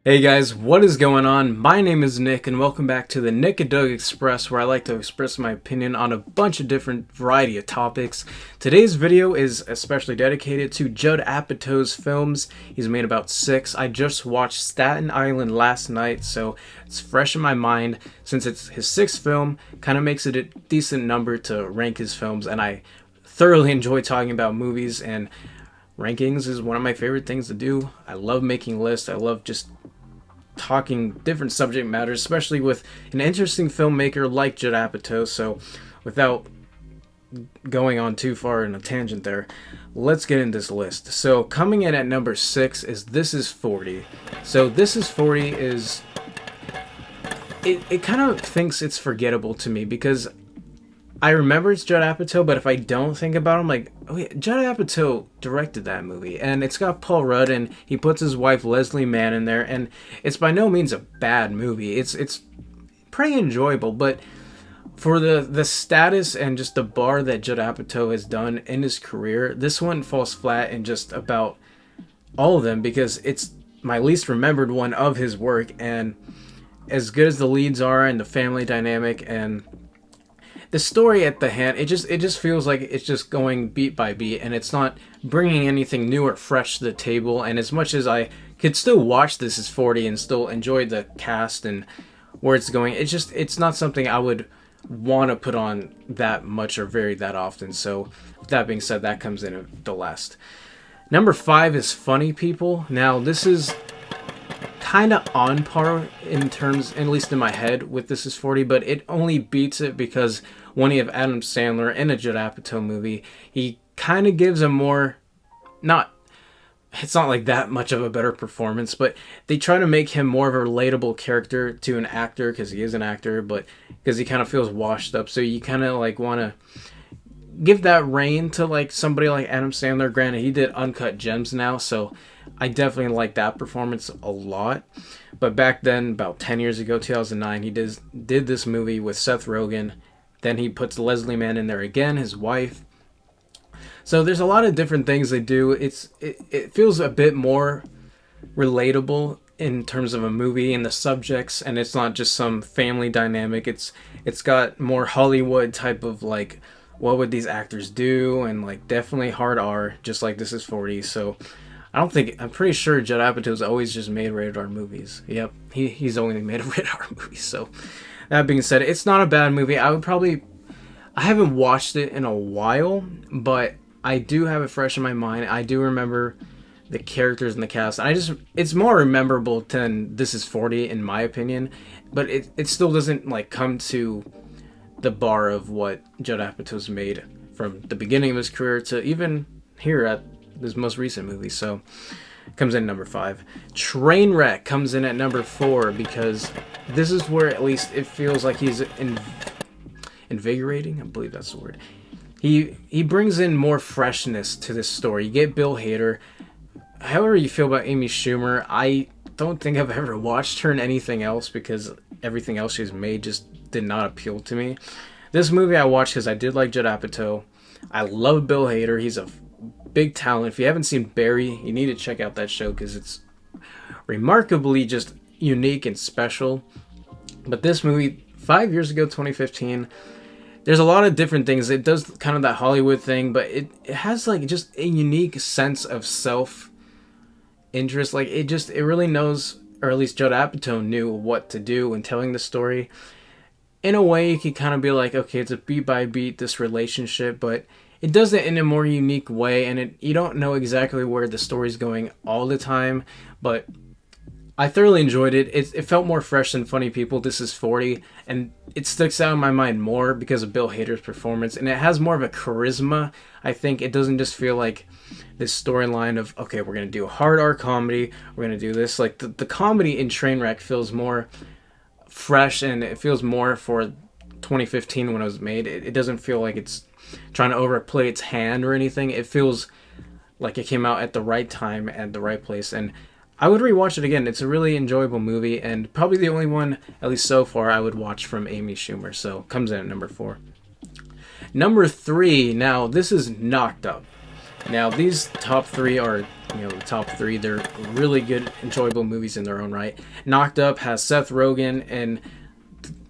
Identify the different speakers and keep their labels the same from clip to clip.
Speaker 1: Hey guys, what is going on? My name is Nick and welcome back to the Nick and Doug Express, where I like to express my opinion on a bunch of different variety of topics. Today's video is especially dedicated to Judd Apatow's films. He's made about 6. I just watched Staten Island last night, so it's fresh in my mind. Since it's his 6th film, kind of makes it a decent number to rank his films, and I thoroughly enjoy talking about movies, and rankings is one of my favorite things to do. I love making lists. I love just talking different subject matters, especially with an interesting filmmaker like Judd Apatow. So without going on too far in a tangent there, let's get in this list. So coming in at number 6 is This Is 40. So This Is 40 is... It kind of thinks it's forgettable to me because I remember it's Judd Apatow, but if I don't think about him, like, oh yeah, Judd Apatow directed that movie, and it's got Paul Rudd, and he puts his wife Leslie Mann in there, and it's by no means a bad movie. It's pretty enjoyable, but for the status and just the bar that Judd Apatow has done in his career, this one falls flat in just about all of them because it's my least remembered one of his work, and as good as the leads are and the family dynamic and the story at the hand, it just feels like it's just going beat by beat, and it's not bringing anything new or fresh to the table. And as much as I could still watch This Is 40 and still enjoy the cast and where it's going, it's not something I would want to put on that much or very that often. So with that being said, that comes in at the last. Number 5 is Funny People. Now this is kind of on par in terms, at least in my head, with This Is 40, but it only beats it because when you have Adam Sandler in a Judd Apatow movie, he kind of gives a more, it's not like that much of a better performance, but they try to make him more of a relatable character to an actor because he is an actor, but because he kind of feels washed up, so you kind of like want to give that reign to like somebody like Adam Sandler. Granted, he did Uncut Gems now, so I definitely like that performance a lot. But back then, about 10 years ago, 2009, he did this movie with Seth Rogen. Then he puts Leslie Mann in there again, his wife. So there's a lot of different things they do. It feels a bit more relatable in terms of a movie and the subjects, and it's not just some family dynamic. It's got more Hollywood type of like, what would these actors do, and like definitely hard R, just like This Is 40. So I'm pretty sure Judd Apatow's always just made rated R movies. Yep, he's only made a rated R movie. So that being said, it's not a bad movie. I haven't watched it in a while, but I do have it fresh in my mind. I do remember the characters and the cast. It's more memorable than This Is 40 in my opinion, but it still doesn't like come to the bar of what Judd Apatow's made from the beginning of his career to even here at this most recent movie. So it comes in number 5. Trainwreck comes in at number 4 because this is where at least it feels like he's invigorating. I believe that's the word. He brings in more freshness to this story. You get Bill Hader. However you feel about Amy Schumer, I don't think I've ever watched her in anything else because everything else she's made just did not appeal to me. This movie I watched because I did like Judd Apatow. I love Bill Hader. He's a big talent. If you haven't seen Barry, you need to check out that show because it's remarkably just unique and special. But this movie, 5 years ago, 2015, there's a lot of different things. It does kind of that Hollywood thing, but it has like just a unique sense of self interest. Like it really knows, or at least Judd Apatow knew what to do when telling the story. In a way, you could kind of be like, okay, it's a beat by beat, this relationship, but it does it in a more unique way, and you don't know exactly where the story's going all the time, but I thoroughly enjoyed it. It felt more fresh than Funny People. This Is 40, and it sticks out in my mind more because of Bill Hader's performance, and it has more of a charisma. I think it doesn't just feel like this storyline of, okay, we're going to do a hard R comedy, we're going to do this. Like, the comedy in Trainwreck feels more fresh, and it feels more for 2015 when it was made. It doesn't feel like it's trying to overplay its hand or anything. It feels like it came out at the right time and the right place, and I would rewatch it again. It's a really enjoyable movie, and probably the only one, at least so far, I would watch from Amy Schumer. So comes in at number 4. Number 3, now this is Knocked Up. Now, these top three are, the top three. They're really good, enjoyable movies in their own right. Knocked Up has Seth Rogen, and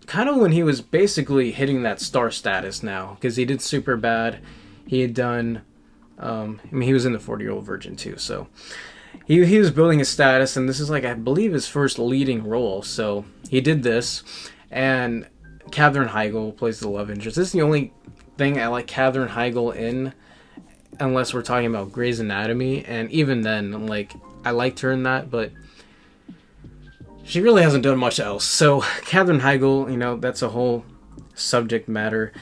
Speaker 1: kind of when he was basically hitting that star status now, because he did Superbad. He had done, he was in The 40-Year-Old Virgin too, so he was building his status, and this is like, I believe, his first leading role. So he did this, and Katherine Heigl plays the love interest. This is the only thing I like Katherine Heigl in, unless we're talking about Grey's Anatomy, and even then, like, I liked her in that, but she really hasn't done much else. So Katherine Heigl, that's a whole subject matter.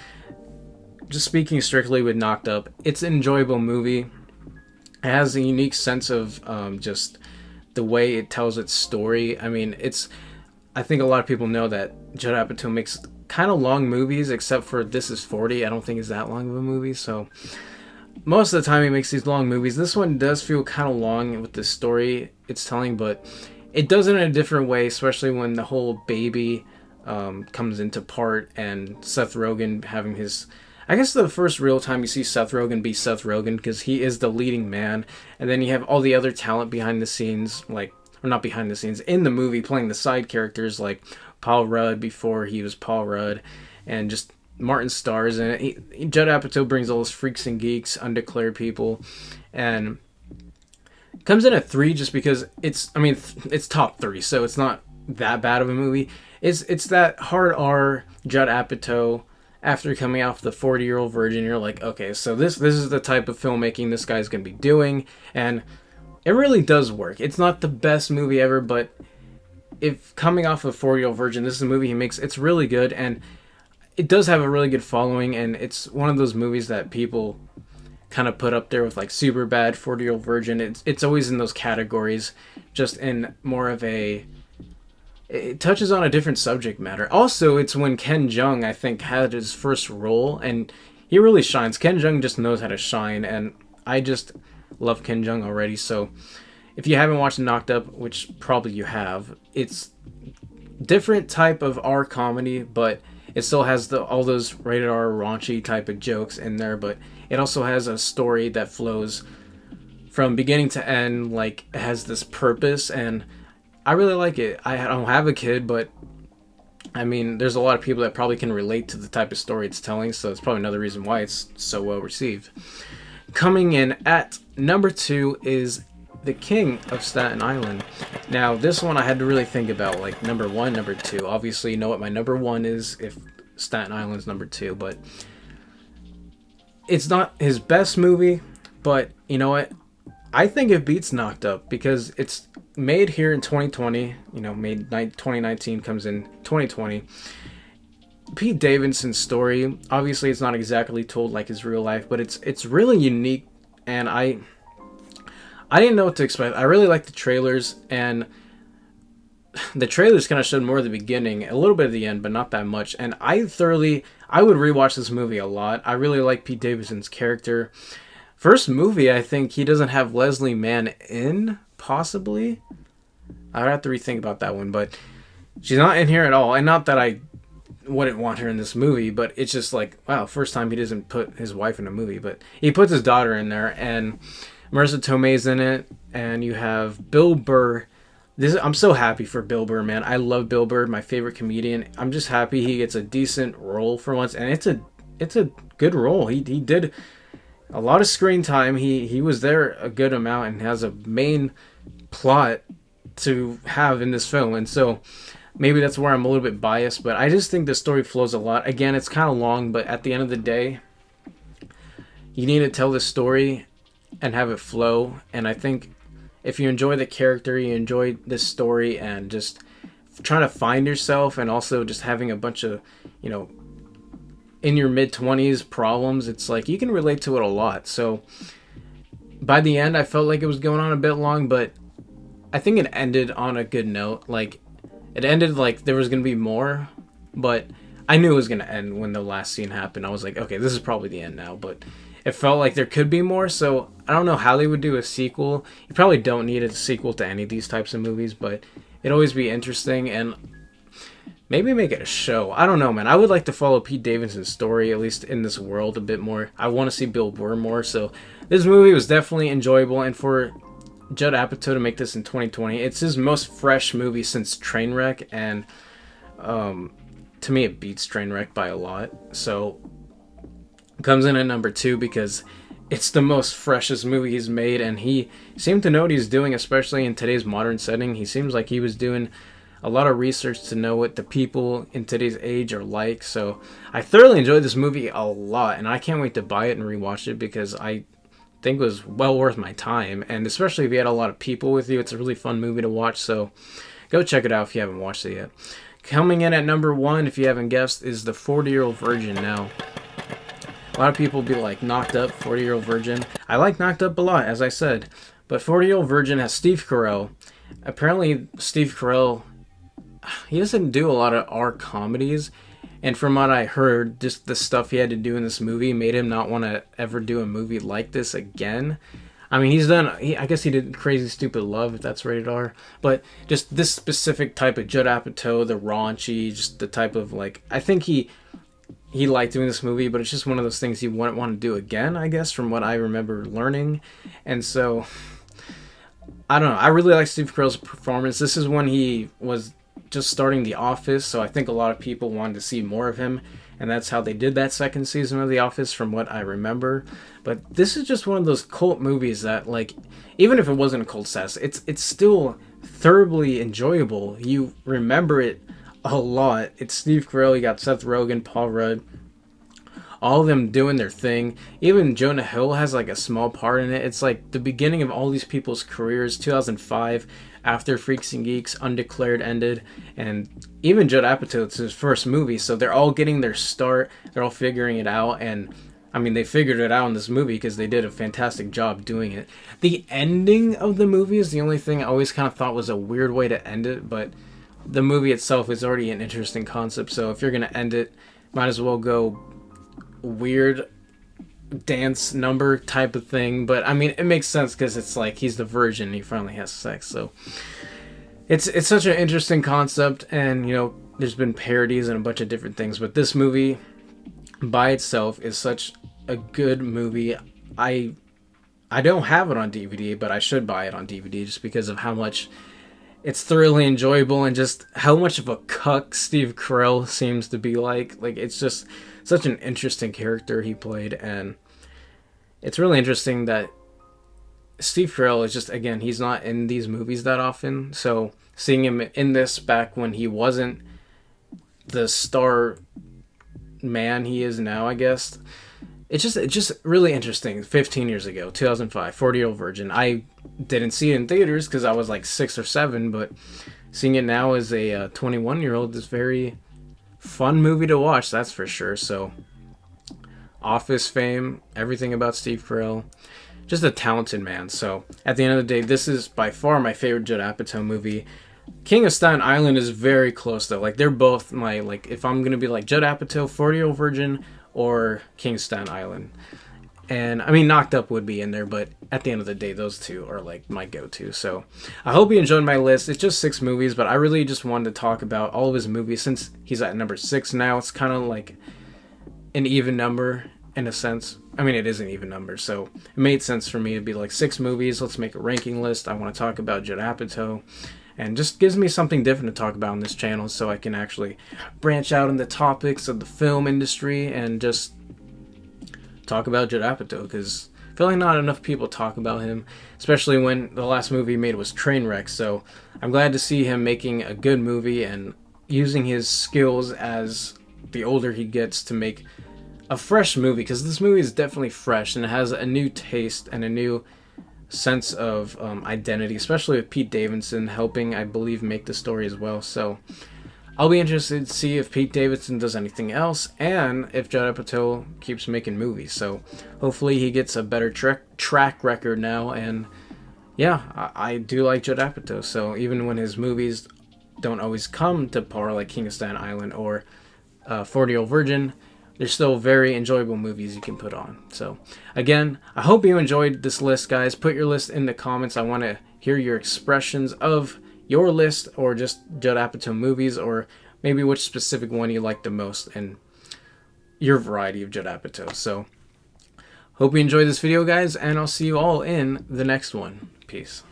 Speaker 1: Just speaking strictly with Knocked Up, it's an enjoyable movie. It has a unique sense of just the way it tells its story. I mean, I think a lot of people know that Judd Apatow makes kind of long movies, except for This Is 40. I don't think it's that long of a movie, so most of the time he makes these long movies. This one does feel kind of long with the story it's telling, but it does it in a different way, especially when the whole baby comes into part, and Seth Rogen having his... I guess the first real time you see Seth Rogen be Seth Rogen, because he is the leading man, and then you have all the other talent behind the scenes, or not behind the scenes, in the movie, playing the side characters, like Paul Rudd before he was Paul Rudd, and just Martin stars, and Judd Apatow brings all those freaks and geeks, undeclared people, and comes in at 3 just because it's top 3, so it's not that bad of a movie. It's that hard R Judd Apatow. After coming off The 40-Year-Old Virgin, you're like, okay, so this is the type of filmmaking this guy's going to be doing, and it really does work. It's not the best movie ever, but if coming off of 40-Year-Old Virgin, this is a movie he makes, it's really good, and it does have a really good following, and it's one of those movies that people kind of put up there with, like, Superbad, 40-Year-Old Virgin. It's always in those categories, just in more of a... It touches on a different subject matter. Also, it's when Ken Jeong, I think, had his first role, and he really shines. Ken Jeong just knows how to shine, and I just love Ken Jeong already. So if you haven't watched Knocked Up, which probably you have, it's different type of R comedy, but it still has all those rated R raunchy type of jokes in there, but it also has a story that flows from beginning to end, like, it has this purpose, and I really like it. I don't have a kid, but I mean, there's a lot of people that probably can relate to the type of story it's telling, so it's probably another reason why it's so well received. Coming in at number 2 is The King of Staten Island. Now, this one I had to really think about, like, number 1, number 2. Obviously, you know what my number 1 is if Staten Island's number 2, but it's not his best movie, but you know what? I think it beats Knocked Up because it's made here in 2020, made 2019, comes in 2020. Pete Davidson's story, obviously it's not exactly told like his real life, but it's really unique, and I didn't know what to expect. I really liked the trailers, and the trailers kind of showed more at the beginning, a little bit at the end, but not that much, and I would rewatch this movie a lot. I really like Pete Davidson's character. First movie, I think he doesn't have Leslie Mann in, possibly. I'd have to rethink about that one, but she's not in here at all. And not that I wouldn't want her in this movie, but it's just like, wow, first time he doesn't put his wife in a movie, but he puts his daughter in there, and Marissa Tomei's in it, and you have Bill Burr. I'm so happy for Bill Burr, man. I love Bill Burr, my favorite comedian. I'm just happy he gets a decent role for once, and it's a good role. He did a lot of screen time. He was there a good amount and has a main plot to have in this film, and so maybe that's where I'm a little bit biased, but I just think the story flows a lot. Again, it's kind of long, but at the end of the day, you need to tell the story and have it flow, and I think if you enjoy the character, you enjoy this story, and just trying to find yourself, and also just having a bunch of, in your mid-20s problems, it's like you can relate to it a lot. So by the end, I felt like it was going on a bit long, but I think it ended on a good note. Like, it ended like there was going to be more, but I knew it was going to end when the last scene happened. I was like, okay, this is probably the end now, but it felt like there could be more, so I don't know how they would do a sequel. You probably don't need a sequel to any of these types of movies, but it'd always be interesting, and maybe make it a show. I don't know, man. I would like to follow Pete Davidson's story, at least in this world, a bit more. I want to see Bill Burr more. So this movie was definitely enjoyable, and for Judd Apatow to make this in 2020, it's his most fresh movie since Trainwreck, and to me it beats Trainwreck by a lot. So it comes in at number 2 because it's the most freshest movie he's made, and he seemed to know what he's doing, especially in today's modern setting. He seems like he was doing a lot of research to know what the people in today's age are like. So I thoroughly enjoyed this movie a lot, and I can't wait to buy it and rewatch it because I think it was well worth my time. And especially if you had a lot of people with you, it's a really fun movie to watch. So go check it out if you haven't watched it yet. Coming in at number 1, if you haven't guessed, is The 40-Year-Old Virgin. Now, a lot of people be like, Knocked Up, 40-Year-Old Virgin. I like Knocked Up a lot, as I said. But 40-Year-Old Virgin has Steve Carell. Apparently, Steve Carell, he doesn't do a lot of R comedies. And from what I heard, just the stuff he had to do in this movie made him not want to ever do a movie like this again. I mean, I guess he did Crazy Stupid Love, if that's rated R. But just this specific type of Judd Apatow, the raunchy, just the type of, like, I think he liked doing this movie, but it's just one of those things he wouldn't want to do again, I guess, from what I remember learning. And so, I don't know. I really like Steve Carell's performance. This is when he was just starting The Office, so I think a lot of people wanted to see more of him, and that's how they did that second season of The Office, from what I remember. But this is just one of those cult movies that, like, even if it wasn't a cult status, it's still thoroughly enjoyable. You remember it a lot. It's Steve Carell, you got Seth Rogen, Paul Rudd, all of them doing their thing. Even Jonah Hill has like a small part in it. It's like the beginning of all these people's careers. 2005, after Freaks and Geeks, Undeclared ended, and even Judd Apatow, it's his first movie, so they're all getting their start. They're all figuring it out, and I mean, they figured it out in this movie because they did a fantastic job doing it. The ending of the movie is the only thing I always kind of thought was a weird way to end it, but the movie itself is already an interesting concept, so if you're going to end it, might as well go weird dance number type of thing. But I mean, it makes sense because it's like he's the virgin and he finally has sex, so it's such an interesting concept. And you know, there's been parodies and a bunch of different things, but this movie by itself is such a good movie. I don't have it on DVD, but I should buy it on DVD just because of how much it's thoroughly enjoyable and just how much of a cuck Steve Carell seems to be like. Like, it's just such an interesting character he played, and it's really interesting that Steve Carell is just, again, he's not in these movies that often, so seeing him in this back when he wasn't the star man he is now, I guess, it's just really interesting. 15 years ago, 2005, 40-Year-Old Virgin. I didn't see it in theaters because I was like 6 or 7, but seeing it now as a 21-year-old is very fun movie to watch, that's for sure. So, Office fame, everything about Steve Carell, just a talented man. So, at the end of the day, this is by far my favorite Judd Apatow movie. King of Staten Island is very close though. Like, they're both my, like, if I'm gonna be like Judd Apatow, 40-Year-Old Virgin, or King of Staten Island. And I mean, Knocked Up would be in there, but at the end of the day, those two are like my go-to. So I hope you enjoyed my list. It's just 6 movies, but I really just wanted to talk about all of his movies. Since he's at number 6 now, it's kind of like an even number in a sense. I mean, it is an even number, so it made sense for me to be like 6 movies. Let's make a ranking list. I want to talk about Judd Apatow, and just gives me something different to talk about on this channel, so I can actually branch out into topics of the film industry and just talk about Judd Apatow, because I feel like not enough people talk about him, especially when the last movie he made was Trainwreck. So I'm glad to see him making a good movie and using his skills as the older he gets to make a fresh movie, because this movie is definitely fresh and it has a new taste and a new sense of identity, especially with Pete Davidson helping, I believe, make the story as well. So I'll be interested to see if Pete Davidson does anything else and if Judd Apatow keeps making movies. So hopefully he gets a better track record now. And yeah, I do like Judd Apatow. So even when his movies don't always come to par, like King of Staten Island or 40-Year-Old Virgin, they're still very enjoyable movies you can put on. So again, I hope you enjoyed this list, guys. Put your list in the comments. I want to hear your expressions of your list, or just Judd Apatow movies, or maybe which specific one you like the most and your variety of Judd Apatow. So hope you enjoyed this video, guys, and I'll see you all in the next one. Peace.